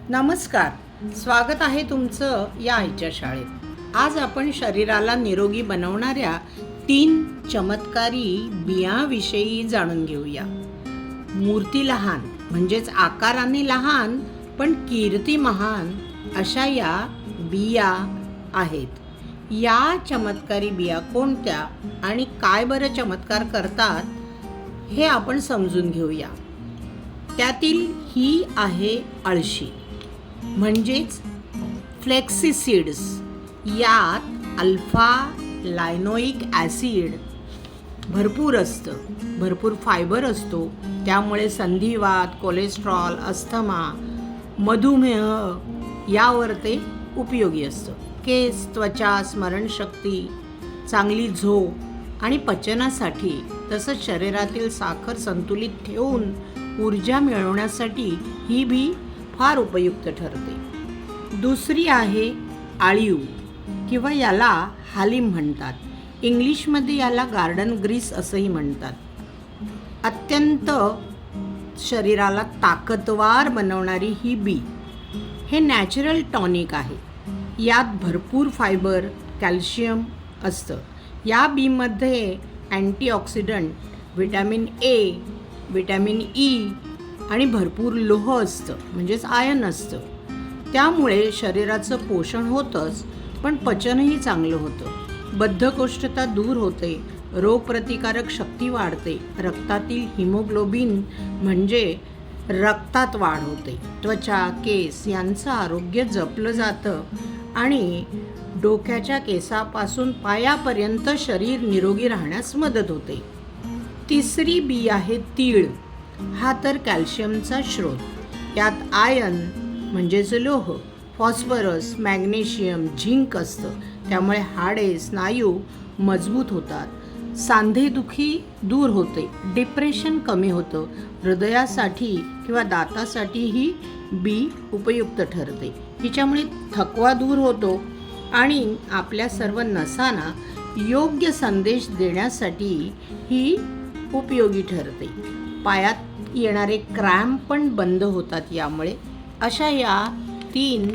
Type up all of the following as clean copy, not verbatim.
नमस्कार, स्वागत आहे तुमचं या आईच्या शाळेत. आज आपण शरीराला निरोगी बनवणाऱ्या 3 चमत्कारी बियांविषयी जाणून घेऊया. मूर्ती लहान म्हणजेच आकाराने लहान पण कीर्ती महान अशा या बिया आहेत. या चमत्कारी बिया कोणत्या आणि काय बरं चमत्कार करतात हे आपण समजून घेऊया. त्यातील ही आहे अळशी म्हणजेच फ्लेक्सी सीड्स. यात अल्फा लायनोइक ॲसिड भरपूर असतं, भरपूर फायबर असतो. त्यामुळे संधिवात, कोलेस्ट्रॉल, अस्थमा, मधुमेह यावर ते उपयोगी असतं. केस, त्वचा, स्मरणशक्ती, चांगली झोप आणि पचनासाठी तसंच शरीरातील साखर संतुलित ठेवून ऊर्जा मिळवण्यासाठी ही बी फार उपयुक्त ठरते. दुसरी आहे आळीव किंवा याला हालीम म्हणतात. इंग्लिशमध्ये याला गार्डन ग्रीस असंही म्हणतात. अत्यंत शरीराला ताकदवार बनवणारी ही बी हे नॅचरल टॉनिक आहे. यात भरपूर फायबर, कॅल्शियम असतं. या बीमध्ये antioxidant, vitamin A, vitamin E आणि भरपूर लोह असतं म्हणजेच आयर्न असतं. त्यामुळे शरीराचं पोषण होतंच पण पचनही चांगलं होतं. बद्धकोष्ठता दूर होते, रोगप्रतिकारक शक्ती वाढते, रक्तातील हिमोग्लोबिन म्हणजे रक्तात वाढ होते, त्वचा, केस यांचं आरोग्य जपलं जातं आणि डोक्याच्या केसापासून पायापर्यंत शरीर निरोगी राहण्यास मदत होते. तिसरी बी आहे तीळ. हा तर कॅल्शियमचा स्रोत. यात आयर्न म्हणजेच लोह, फॉस्फरस, मॅग्नेशियम, झिंक असतं. त्यामुळे हाडे, स्नायू मजबूत होतात, सांधेदुखी दूर होते, डिप्रेशन कमी होतं. हृदयासाठी किंवा दातासाठी ही बी उपयुक्त ठरते. हिच्यामुळे थकवा दूर होतो आणि आपल्या सर्व नसांना योग्य संदेश देण्यासाठी ही उपयोगी ठरते. पायात येणारे क्रॅम्प पण बंद होतात यामुळे. अशा या 3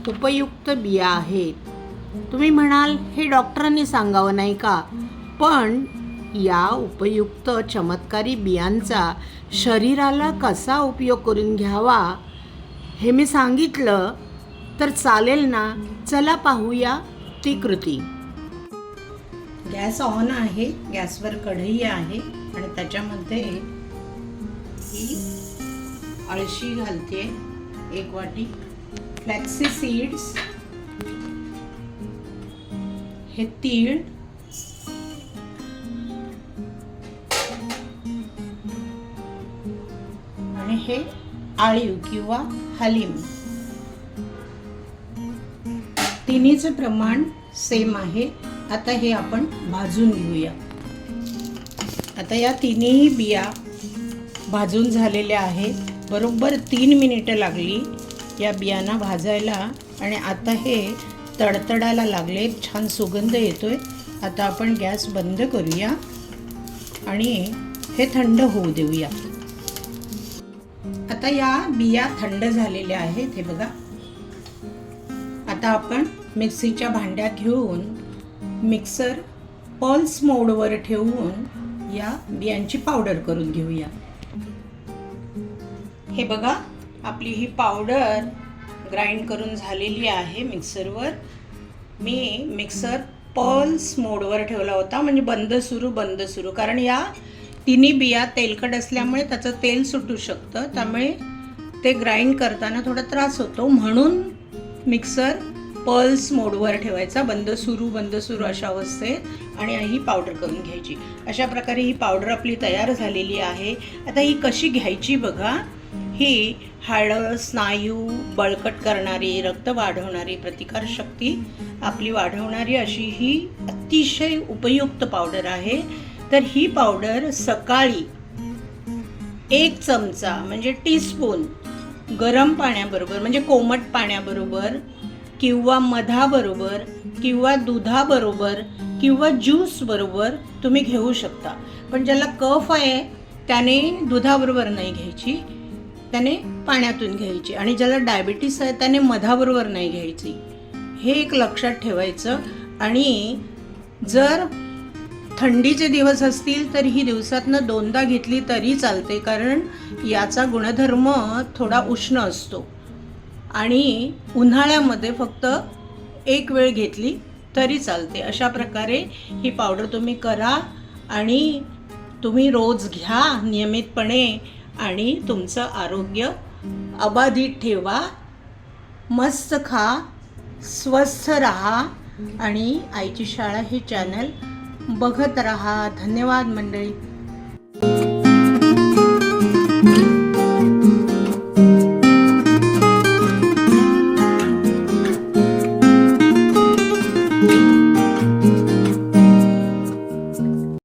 उपयुक्त बिया आहेत. तुम्ही म्हणाल हे डॉक्टरांनी सांगावं नाही का? पण या उपयुक्त चमत्कारी बियांचा शरीराला कसा उपयोग करून घ्यावा हे मी सांगितलं तर चालेल ना? चला पाहूया ती कृती. गॅस ऑन आहे, गॅसवर कढई आहे आणि त्याच्यामध्ये ही अळशी घालते 1 वाटी, फ्लॅक्सी सीड्स, हे तीळ, आणि हे आळीव किंवा हलीम. तिन्हीचं प्रमाण सेम आहे. आता हे आपण भाजून घेऊया. आता या तिन्ही बिया भाजून झालेल्या आहेत. बरोबर 3 मिनिटं लागली या बियांना भाजायला आणि आता हे तडतडायला लागले, छान सुगंध येतोय. आता आपण गॅस बंद करूया आणि हे थंड होऊ देऊया. आता या बिया थंड झालेल्या आहेत, हे बघा. आता आपण मिक्सीच्या भांड्यात घेऊन मिक्सर पल्स मोडवर ठेवून या बियांची पावडर करून घेऊया. हे बघा, आपली ही पावडर ग्राइंड करून झालेली आहे मिक्सरवर. मी मिक्सर पल्स मोडवर ठेवला होता म्हणजे बंद सुरू, कारण या तिन्ही बिया तेलकट असल्यामुळे त्याचं तेल सुटू शकतं. त्यामुळे ते ग्राइंड करताना थोडा त्रास होतो, म्हणून मिक्सर पल्स मोडवर ठेवायचा, बंद सुरू अशा अवस्थेत, आणि ही पावडर करून घ्यायची. अशा प्रकारे ही पावडर आपली तयार झालेली आहे. आता ही कशी घ्यायची बघा. ही हाडं, स्नायू बळकट करणारी, रक्त वाढवणारी, प्रतिकारशक्ती आपली वाढवणारी अशी ही अतिशय उपयुक्त पावडर आहे. तर ही पावडर सकाळी 1 चमचा म्हणजे टीस्पून गरम पाण्याबरोबर म्हणजे कोमट पाण्याबरोबर किंवा मधाबरोबर किंवा दुधाबरोबर किंवा ज्यूस बरोबर तुम्ही घेऊ शकता. पण ज्याला कफ आहे त्याने दुधाबरोबर नाही घ्यायची, त्याने पाण्यातून घ्यायची. आणि ज्याला डायबिटीस आहे त्याने मधाबरोबर नाही घ्यायची. हे एक लक्षात ठेवायचं. आणि जर थंडीचे दिवस असतील तर ही दिवसातनं 2दा घेतली तरी चालते, कारण याचा गुणधर्म थोडा उष्ण असतो. आणि उन्हाळ्यामध्ये फक्त एक वेळ घेतली तरी चालते. अशा प्रकारे ही पावडर तुम्ही करा आणि तुम्ही रोज घ्या नियमितपणे आणि तुमचं आरोग्य अबाधित ठेवा. मस्त खा, स्वस्थ राहा आणि आईची शाळा हे चॅनल बघत राहा. धन्यवाद मंडळी.